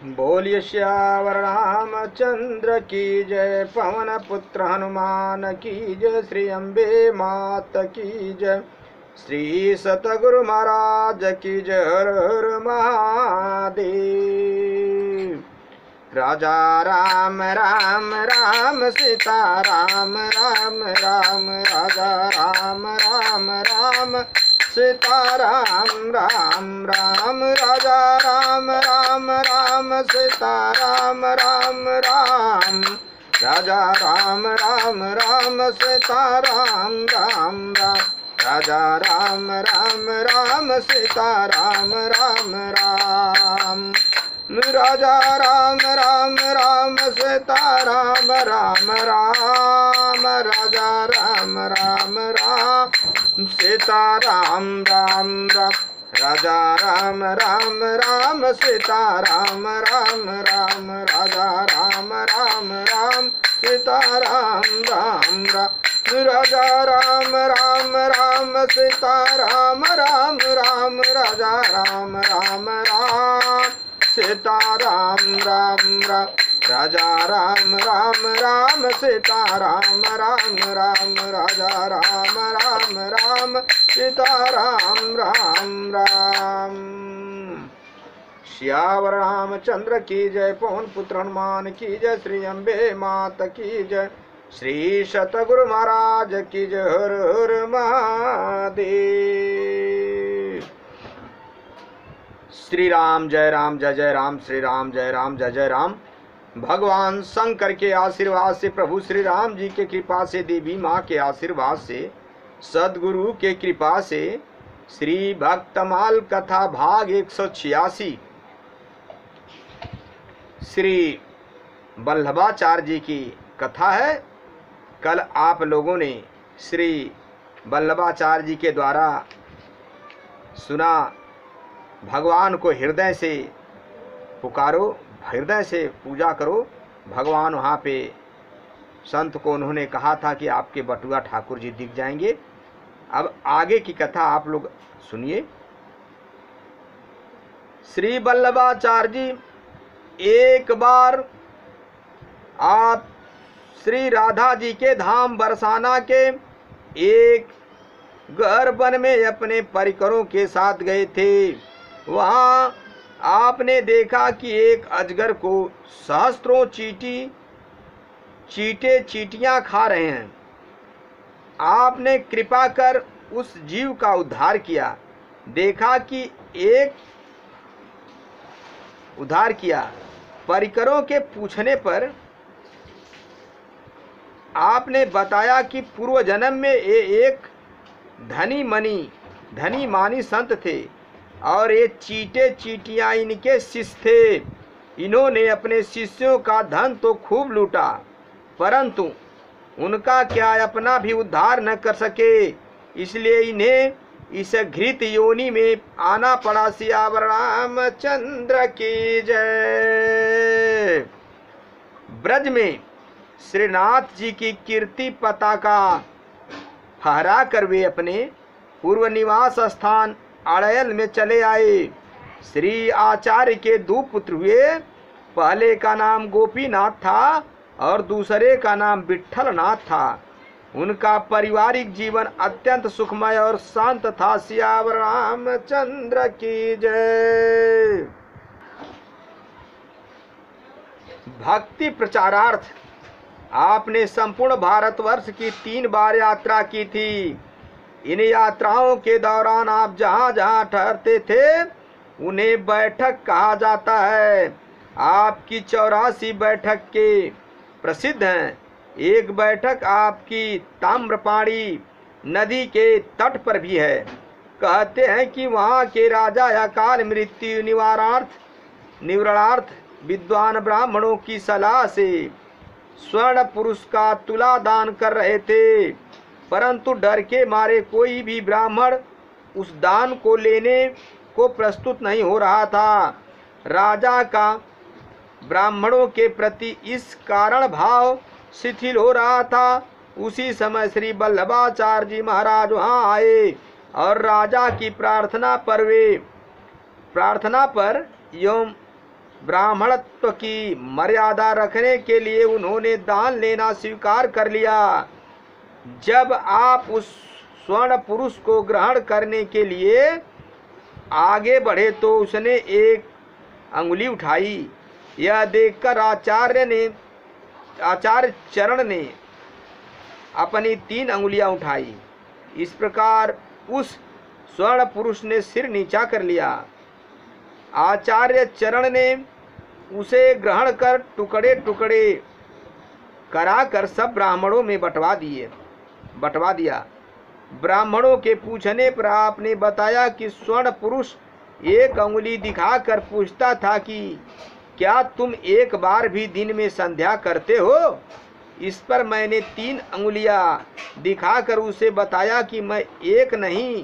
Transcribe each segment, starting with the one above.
बोलिए श्यावर रामचंद्र की जय, पवन पुत्र हनुमान की जय, श्री अम्बे मात की जय, श्री सतगुरु महाराज की जय। हर हर महादेव। राजा राम राम राम सीता राम राम राम, राजा राम राम राम सीता राम राम राम, राजा राम राम राम सीता राम राम राम, राजा राम राम राम सीता राम राम राम, राजा राम राम राम सीता राम राम राम, राजा राम राम राम सीता राम राम राम, राजा राम राम राम सीता राम राम राम, राजा राम राम राम सीता राम राम राम, राजा राम राम राम सीता राम राम राम, राजा राम राम राम सीता राम राम राम, राजा राम राम राम सीता राम राम राम, राजा राम राम राम सीता राम राम राम, राजा राम राम राम सीता राम राम राम। श्यावर रामचंद्र की जय, पवन पुत्र हनुमान की जय, श्री अम्बे मात की जय, श्री सतगुरु महाराज की जय। हर हर महादेव। श्री राम जय राम जय जय राम, श्री राम जय राम जय जय राम। भगवान शंकर के आशीर्वाद से, प्रभु श्री राम जी के कृपा से, देवी माँ के आशीर्वाद से, सदगुरु के कृपा से, श्री भक्तमाल कथा भाग 186 श्री वल्लभाचार्य जी की कथा है। कल आप लोगों ने श्री वल्लभाचार्य जी के द्वारा सुना, भगवान को हृदय से पुकारो, हृदय से पूजा करो। भगवान वहाँ पे संत को उन्होंने कहा था कि आपके बटुआ ठाकुर जी दिख जाएंगे। अब आगे की कथा आप लोग सुनिए। श्री वल्लभाचार्य जी एक बार आप श्री राधा जी के धाम बरसाना के एक गहर वन में अपने परिकरों के साथ गए थे। वहाँ आपने देखा कि एक अजगर को सहस्त्रों चींटियां खा रहे हैं। आपने कृपा कर उस जीव का उद्धार किया। देखा कि एक उद्धार किया। परिकरों के पूछने पर आपने बताया कि पूर्व जन्म में ये एक धनी मानी संत थे और ये चींटियां इनके शिष्य थे। इन्होंने अपने शिष्यों का धन तो खूब लूटा, परंतु उनका क्या अपना भी उद्धार न कर सके, इसलिए इन्हें इस घृत योनि में आना पड़ा। सियावर रामचंद्र की जय। ब्रज में श्रीनाथ जी की कीर्ति पताका फहरा कर वे अपने पूर्व निवास स्थान अड़यल में चले आए। श्री आचार्य के दो पुत्र हुए। पहले का नाम गोपीनाथ था और दूसरे का नाम विट्ठलनाथ था। उनका पारिवारिक जीवन अत्यंत सुखमय और शांत था। सियावर रामचंद्र की जय। भक्ति प्रचारार्थ आपने संपूर्ण भारतवर्ष की 3 बार यात्रा की थी। इन यात्राओं के दौरान आप जहाँ जहाँ ठहरते थे उन्हें बैठक कहा जाता है। आपकी 84 बैठक के प्रसिद्ध हैं। एक बैठक आपकी ताम्रपाणी नदी के तट पर भी है। कहते हैं कि वहाँ के राजा अकाल मृत्यु निवारणार्थ विद्वान ब्राह्मणों की सलाह से स्वर्ण पुरुष का तुला दान कर रहे थे, परंतु डर के मारे कोई भी ब्राह्मण उस दान को लेने को प्रस्तुत नहीं हो रहा था। राजा का ब्राह्मणों के प्रति इस कारण भाव शिथिल हो रहा था। उसी समय श्री वल्लभाचार्य जी महाराज वहाँ आए और राजा की प्रार्थना पर एवं ब्राह्मणत्व की मर्यादा रखने के लिए उन्होंने दान लेना स्वीकार कर लिया। जब आप उस स्वर्ण पुरुष को ग्रहण करने के लिए आगे बढ़े तो उसने एक अंगुली उठाई। यह देखकर आचार्य चरण ने अपनी 3 अंगुलियां उठाई। इस प्रकार उस स्वर्ण पुरुष ने सिर नीचा कर लिया। आचार्य चरण ने उसे ग्रहण कर टुकड़े टुकड़े कराकर सब ब्राह्मणों में बंटवा दिया। ब्राह्मणों के पूछने पर आपने बताया कि स्वर्ण पुरुष एक अंगुली दिखाकर पूछता था कि क्या तुम एक बार भी दिन में संध्या करते हो? इस पर मैंने 3 अंगुलियां दिखाकर उसे बताया कि मैं एक नहीं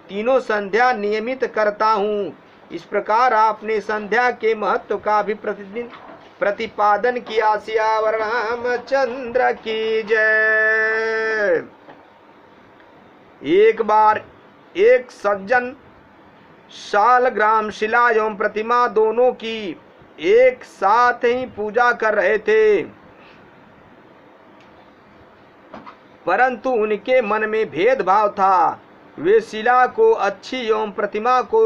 3 संध्या नियमित करता हूँ। इस प्रकार आपने संध्या के महत्व का भी प्रतिदिन प्रतिपादन किया। सियावर रामचंद्र की जय। एक बार एक सज्जन शालग्राम शिला एवं प्रतिमा दोनों की एक साथ ही पूजा कर रहे थे, परंतु उनके मन में भेदभाव था। वे शिला को अच्छी एवं प्रतिमा को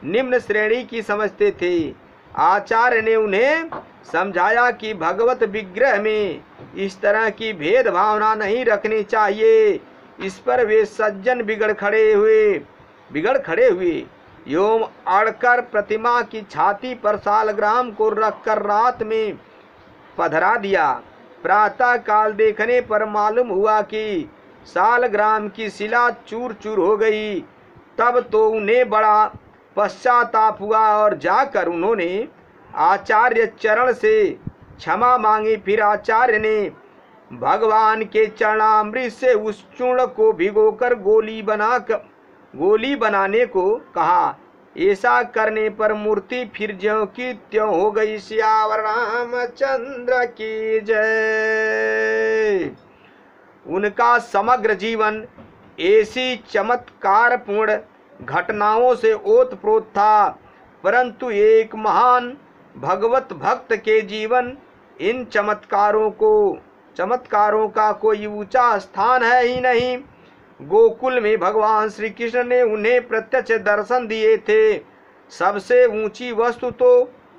निम्न श्रेणी की समझते थे। आचार्य ने उन्हें समझाया कि भगवत विग्रह में इस तरह की भेदभावना नहीं रखनी चाहिए। इस पर वे सज्जन बिगड़ खड़े हुए एवं अड़कर प्रतिमा की छाती पर शालग्राम को रखकर रात में पधरा दिया। प्रातः काल देखने पर मालूम हुआ कि शालग्राम की शिला चूर चूर हो गई। तब तो उन्हें बड़ा पश्चाताप हुआ और जाकर उन्होंने आचार्य चरण से क्षमा मांगी। फिर आचार्य ने भगवान के चरणामृत से उस चूर्ण को भिगोकर गोली बनाने को कहा। ऐसा करने पर मूर्ति फिर ज्यों की त्यों हो गई। सियावर रामचंद्र की जय। उनका समग्र जीवन ऐसी चमत्कारपूर्ण घटनाओं से ओतप्रोत था, परंतु एक महान भगवत भक्त के जीवन इन चमत्कारों का कोई ऊंचा स्थान है ही नहीं। गोकुल में भगवान श्री कृष्ण ने उन्हें प्रत्यक्ष दर्शन दिए थे। सबसे ऊंची वस्तु तो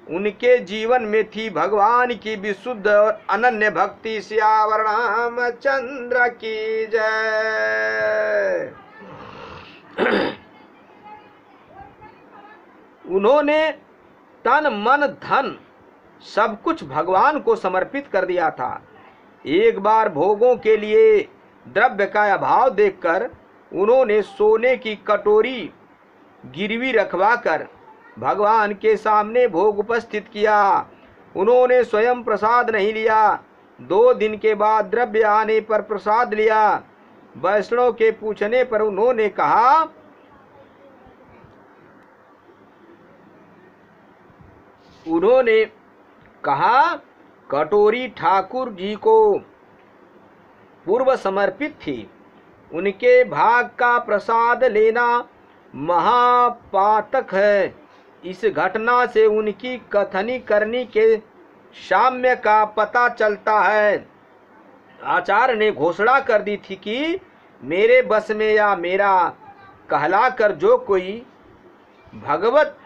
उनके जीवन में थी भगवान की विशुद्ध और अनन्य भक्ति। सियावर रामचंद्र की जय। उन्होंने तन मन धन सब कुछ भगवान को समर्पित कर दिया था। एक बार भोगों के लिए द्रव्य का अभाव देखकर उन्होंने सोने की कटोरी गिरवी रखवाकर भगवान के सामने भोग उपस्थित किया। उन्होंने स्वयं प्रसाद नहीं लिया। 2 दिन के बाद द्रव्य आने पर प्रसाद लिया। वैष्णव के पूछने पर उन्होंने कहा कटोरी ठाकुर जी को पूर्व समर्पित थी। उनके भाग का प्रसाद लेना महापातक है। इस घटना से उनकी कथनी करनी के साम्य का पता चलता है। आचार्य ने घोषणा कर दी थी कि मेरे बस में या मेरा कहलाकर जो कोई भगवत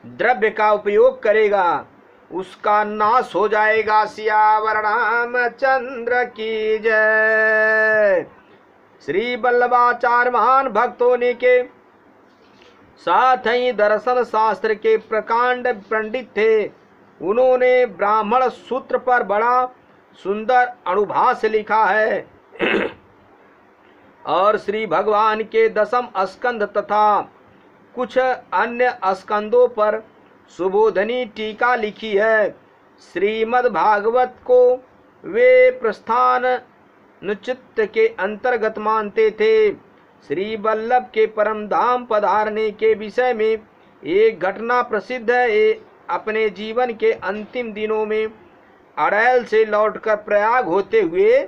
द्रव्य का उपयोग करेगा उसका नाश हो जाएगा। सियावर रामचंद्र की जय। श्री वल्लभाचार्य महान भक्त होने के साथ ही दर्शन शास्त्र के प्रकांड पंडित थे। उन्होंने ब्राह्मण सूत्र पर बड़ा सुंदर अनुभाष्य लिखा है और श्री भगवान के 10 स्कंद तथा कुछ अन्य स्कंदों पर सुबोधनी टीका लिखी है। श्रीमद् भागवत को वे प्रस्थान अनुचित के अंतर्गत मानते थे। श्री वल्लभ के परम धाम पधारने के विषय में एक घटना प्रसिद्ध है। अपने जीवन के अंतिम दिनों में अड़ैल से लौटकर प्रयाग होते हुए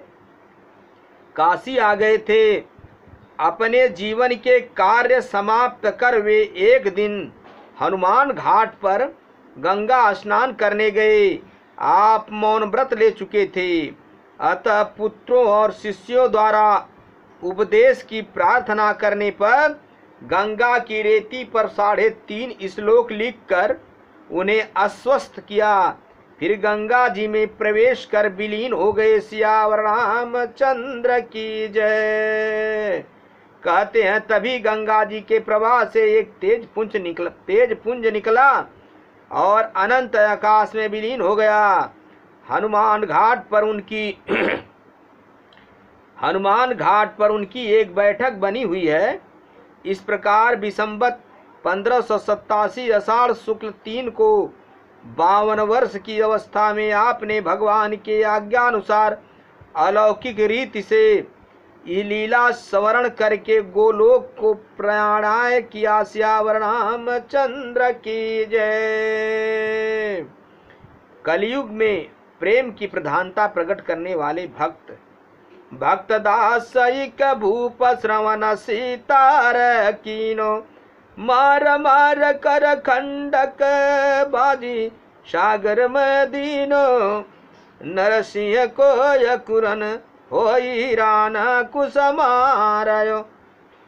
काशी आ गए थे। अपने जीवन के कार्य समाप्त कर वे एक दिन हनुमान घाट पर गंगा स्नान करने गए। आप मौन व्रत ले चुके थे, अतः पुत्रों और शिष्यों द्वारा उपदेश की प्रार्थना करने पर गंगा की रेती पर 3.5 श्लोक लिखकर उन्हें आश्वस्त किया। फिर गंगा जी में प्रवेश कर विलीन हो गए। सियावर रामचंद्र की जय। कहते हैं तभी गंगा जी के प्रवाह से एक तेज पुंज निकला और अनंत आकाश में विलीन हो गया। हनुमान घाट पर उनकी एक बैठक बनी हुई है। इस प्रकार विसंवत 1587 आषाढ़ शुक्ल 3 को 52 वर्ष की अवस्था में आपने भगवान के आज्ञानुसार अलौकिक रीति से ये लीला स्मरण करके गोलोक को प्रयाणाय किया। सियावर रामचंद्र की जय। कलयुग में प्रेम की प्रधानता प्रकट करने वाले भक्त दासयिक भूप श्रवण सीतार कीनो, मार मार कर खंडक बाजी सागर मदीनो, नरसिंह को यकुरन होई राना कुसमारयो,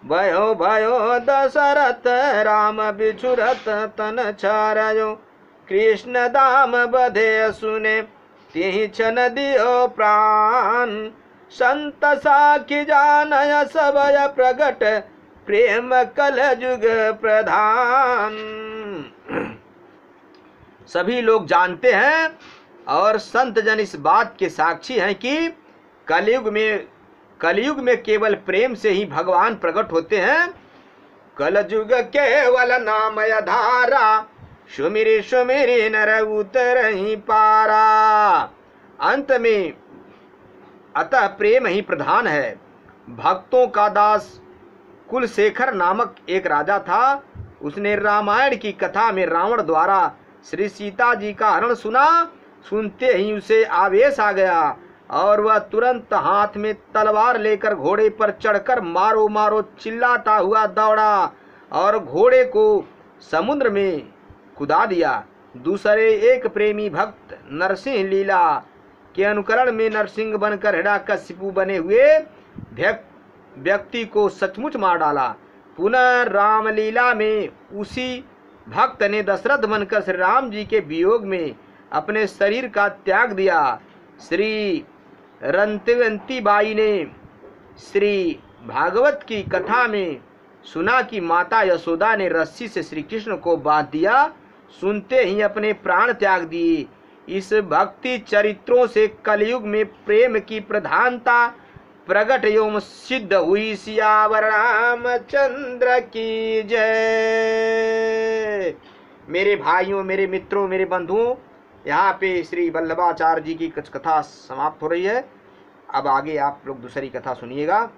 भयो भयो दशरथ राम बिछुरत तन छारयो, कृष्ण दाम बधे सुने तिहि छन दियो प्राण, संत साखी जानय सबय प्रगट प्रेम कल जुग प्रधान। सभी लोग जानते हैं और संत जन इस बात के साक्षी हैं कि कलयुग में केवल प्रेम से ही भगवान प्रकट होते हैं। कलयुग केवल नाम धारा, सुमिरी सुमिरी नर उतरहि पारा। अंत में अतः प्रेम ही प्रधान है। भक्तों का दास कुलशेखर नामक एक राजा था। उसने रामायण की कथा में रावण द्वारा श्री सीता जी का हरण सुना। सुनते ही उसे आवेश आ गया और वह तुरंत हाथ में तलवार लेकर घोड़े पर चढ़कर मारो मारो चिल्लाता हुआ दौड़ा और घोड़े को समुद्र में कुदा दिया। दूसरे एक प्रेमी भक्त नरसिंह लीला के अनुकरण में नरसिंह बनकर हिरण्यकशिपु बने हुए व्यक्ति को सचमुच मार डाला। पुनः रामलीला में उसी भक्त ने दशरथ बनकर श्री राम जी के वियोग में अपने शरीर का त्याग दिया। श्री रंतवंती बाई ने श्री भागवत की कथा में सुना कि माता यशोदा ने रस्सी से श्री कृष्ण को बांध दिया। सुनते ही अपने प्राण त्याग दिए। इस भक्ति चरित्रों से कलयुग में प्रेम की प्रधानता प्रकट एवं सिद्ध हुई। सियावर रामचंद्र की जय। मेरे भाइयों, मेरे मित्रों, मेरे बंधुओं, यहाँ पे श्री वल्लभाचार्य जी की कुछ कथा समाप्त हो रही है। अब आगे आप लोग दूसरी कथा सुनिएगा।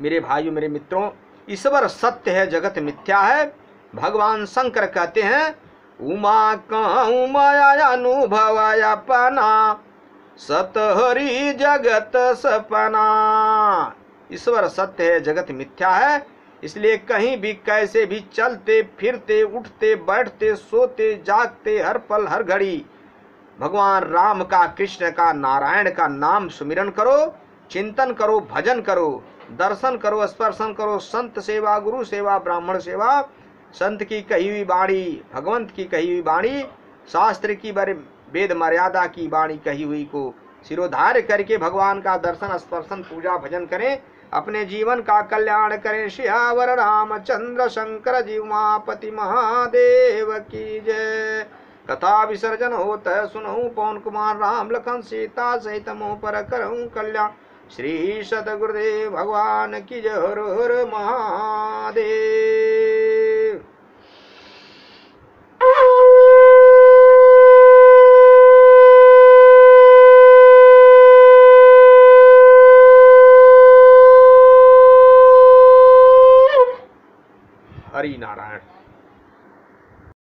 मेरे भाइयों, मेरे मित्रों, ईश्वर सत्य है, जगत मिथ्या है। भगवान शंकर कहते हैं उमा कहूँ माया अनुभव अपना, सत हरि जगत सपना। ईश्वर सत्य है, जगत मिथ्या है। इसलिए कहीं भी कैसे भी चलते फिरते उठते बैठते सोते जागते हर पल हर घड़ी भगवान राम का, कृष्ण का, नारायण का नाम सुमिरन करो, चिंतन करो, भजन करो, दर्शन करो, स्पर्शन करो, संत सेवा, गुरु सेवा, ब्राह्मण सेवा, संत की कही हुई वाणी, भगवंत की कही हुई वाणी, शास्त्र की वेद मर्यादा की वाणी कही हुई को सिरोधार्य करके भगवान का दर्शन, स्पर्शन, पूजा, भजन करें, अपने जीवन का कल्याण करें। सियावर रामचंद्र शंकर जी उमापति महादेव की जय। कथा विसर्जन होत है सुनहु पवन कुमार राम लखन सीता सहित मोह पर करहूँ कल्याण। श्री सतगुरुदेव भगवान की जय। हर हर महादेव। हरि नारायण।